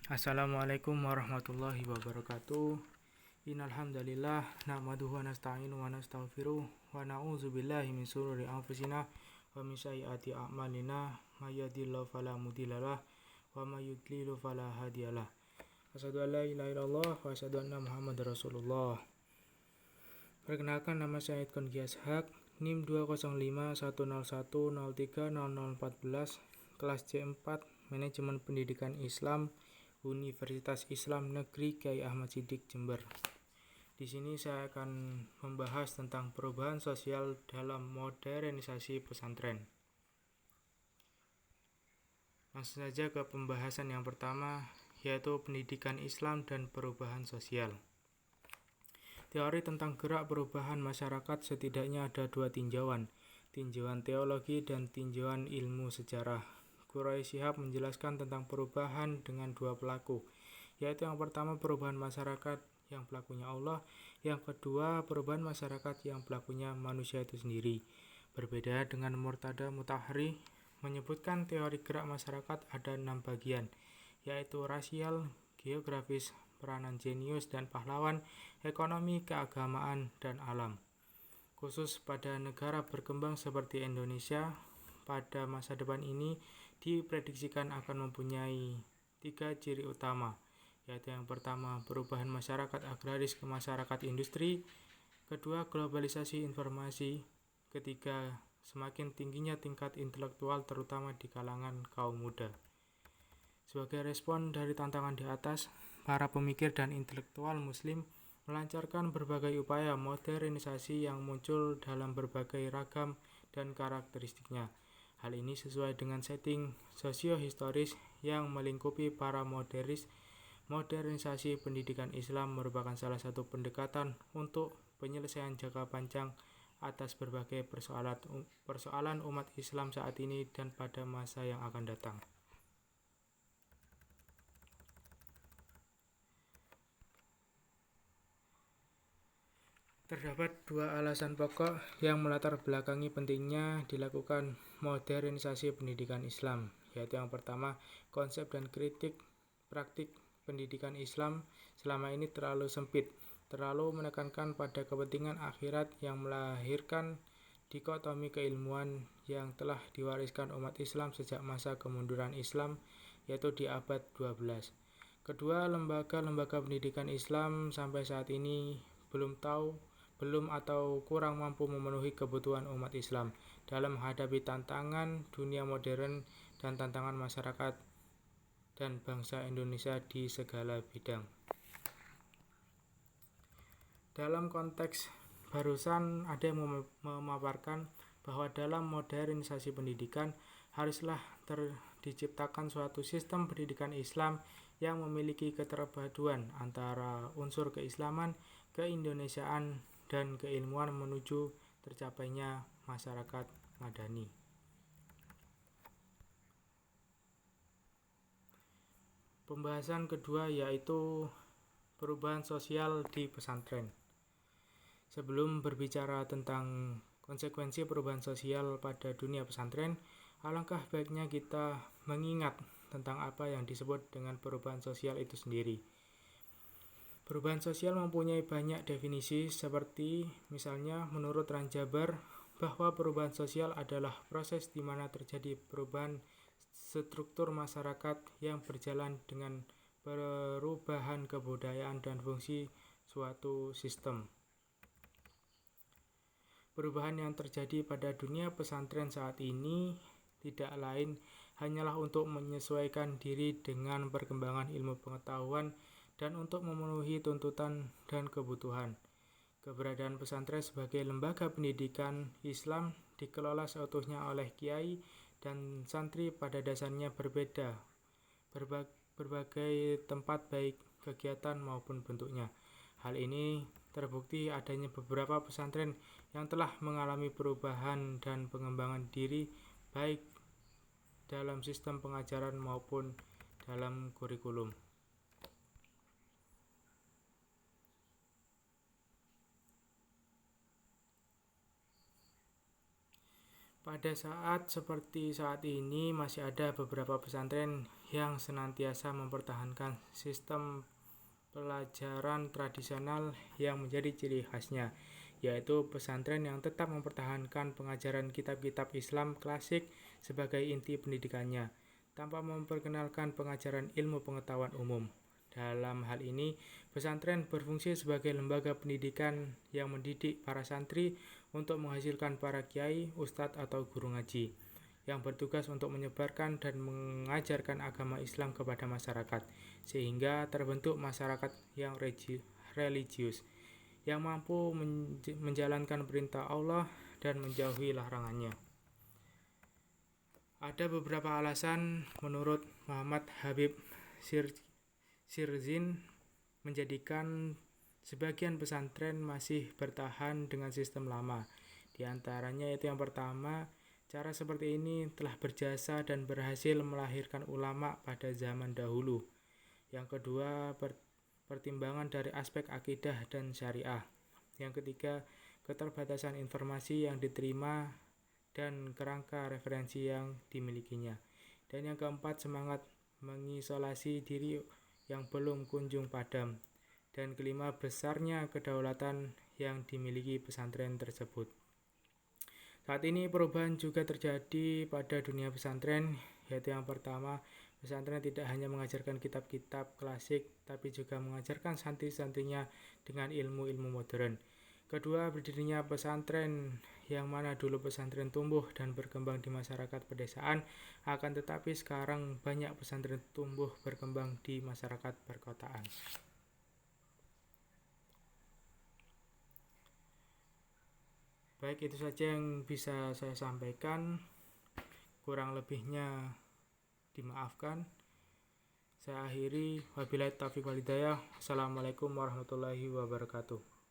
Assalamualaikum warahmatullahi wabarakatuh. Innal hamdalillah nahmaduhu wa nasta'inu wa nastaghfiruh wa na'udzu billahi min shururi anfusina wa min sayyiati a'malina may yahdihillahu fala mudhillalah wa may yudlil fala hadiyalah. Asyhadu an la ilaha illallah wa asyhadu anna Muhammadar Rasulullah. Perkenalkan, nama saya Idkon Giashak, NIM 2051101030014, kelas C4, Manajemen Pendidikan Islam, Universitas Islam Negeri Kyai Ahmad Siddiq, Jember. Di sini saya akan membahas tentang perubahan sosial dalam modernisasi pesantren. Langsung saja ke pembahasan yang pertama, yaitu pendidikan Islam dan perubahan sosial. Teori tentang gerak perubahan masyarakat setidaknya ada dua tinjauan, tinjauan teologi dan tinjauan ilmu sejarah. Quraish Shihab menjelaskan tentang perubahan dengan dua pelaku, yaitu yang pertama perubahan masyarakat yang pelakunya Allah, yang kedua perubahan masyarakat yang pelakunya manusia itu sendiri. Berbeda dengan Murtada Mutahari menyebutkan teori gerak masyarakat ada 6 bagian, yaitu rasial, geografis, peranan jenius dan pahlawan, ekonomi, keagamaan, dan alam. Khusus pada negara berkembang seperti Indonesia, pada masa depan ini diprediksikan akan mempunyai 3 ciri utama, yaitu yang pertama perubahan masyarakat agraris ke masyarakat industri, kedua globalisasi informasi, ketiga semakin tingginya tingkat intelektual terutama di kalangan kaum muda. Sebagai respon dari tantangan di atas, para pemikir dan intelektual muslim melancarkan berbagai upaya modernisasi yang muncul dalam berbagai ragam dan karakteristiknya. Hal ini sesuai dengan setting sosio-historis yang melingkupi para modernisasi pendidikan Islam merupakan salah satu pendekatan untuk penyelesaian jangka panjang atas berbagai persoalan umat Islam saat ini dan pada masa yang akan datang. Terdapat dua alasan pokok yang melatar belakangi pentingnya dilakukan modernisasi pendidikan Islam, yaitu yang pertama, konsep dan kritik praktik pendidikan Islam selama ini terlalu sempit, terlalu menekankan pada kepentingan akhirat yang melahirkan dikotomi keilmuan yang telah diwariskan umat Islam sejak masa kemunduran Islam, yaitu di abad 12. Kedua, lembaga-lembaga pendidikan Islam sampai saat ini belum atau kurang mampu memenuhi kebutuhan umat Islam dalam menghadapi tantangan dunia modern dan tantangan masyarakat dan bangsa Indonesia di segala bidang. Dalam konteks barusan ada yang memaparkan bahwa dalam modernisasi pendidikan haruslah diciptakan suatu sistem pendidikan Islam yang memiliki keterpaduan antara unsur keislaman, keindonesiaan, dan keilmuan menuju tercapainya masyarakat madani. Pembahasan kedua yaitu perubahan sosial di pesantren. Sebelum berbicara tentang konsekuensi perubahan sosial pada dunia pesantren, alangkah baiknya kita mengingat tentang apa yang disebut dengan perubahan sosial itu sendiri. Perubahan sosial mempunyai banyak definisi, seperti misalnya menurut Ranjabar bahwa perubahan sosial adalah proses di mana terjadi perubahan struktur masyarakat yang berjalan dengan perubahan kebudayaan dan fungsi suatu sistem. Perubahan yang terjadi pada dunia pesantren saat ini tidak lain hanyalah untuk menyesuaikan diri dengan perkembangan ilmu pengetahuan dan untuk memenuhi tuntutan dan kebutuhan. Keberadaan pesantren sebagai lembaga pendidikan Islam dikelola seutuhnya oleh kiai dan santri pada dasarnya berbeda, berbagai tempat baik kegiatan maupun bentuknya. Hal ini terbukti adanya beberapa pesantren yang telah mengalami perubahan dan pengembangan diri baik dalam sistem pengajaran maupun dalam kurikulum. Pada saat seperti saat ini masih ada beberapa pesantren yang senantiasa mempertahankan sistem pelajaran tradisional yang menjadi ciri khasnya, yaitu pesantren yang tetap mempertahankan pengajaran kitab-kitab Islam klasik sebagai inti pendidikannya, tanpa memperkenalkan pengajaran ilmu pengetahuan umum. Dalam hal ini, pesantren berfungsi sebagai lembaga pendidikan yang mendidik para santri untuk menghasilkan para kiai, ustadz, atau guru ngaji yang bertugas untuk menyebarkan dan mengajarkan agama Islam kepada masyarakat, sehingga terbentuk masyarakat yang religius, yang mampu menjalankan perintah Allah dan menjauhi larangannya. Ada beberapa alasan menurut Muhammad Habib Sirzin menjadikan sebagian pesantren masih bertahan dengan sistem lama. Di antaranya itu yang pertama, cara seperti ini telah berjasa dan berhasil melahirkan ulama pada zaman dahulu. Yang kedua, pertimbangan dari aspek akidah dan syariah. Yang ketiga, keterbatasan informasi yang diterima dan kerangka referensi yang dimilikinya. Dan yang keempat, semangat mengisolasi diri yang belum kunjung padam. Dan kelima, besarnya kedaulatan yang dimiliki pesantren tersebut. Saat ini perubahan juga terjadi pada dunia pesantren, yaitu yang pertama, pesantren tidak hanya mengajarkan kitab-kitab klasik, tapi juga mengajarkan santri-santrinya dengan ilmu-ilmu modern. Kedua, berdirinya pesantren yang mana dulu pesantren tumbuh dan berkembang di masyarakat pedesaan, akan tetapi sekarang banyak pesantren tumbuh berkembang di masyarakat perkotaan. Baik, itu saja yang bisa saya sampaikan. Kurang lebihnya dimaafkan. Saya akhiri. Wabillahi taufiq wal hidayah. Assalamualaikum warahmatullahi wabarakatuh.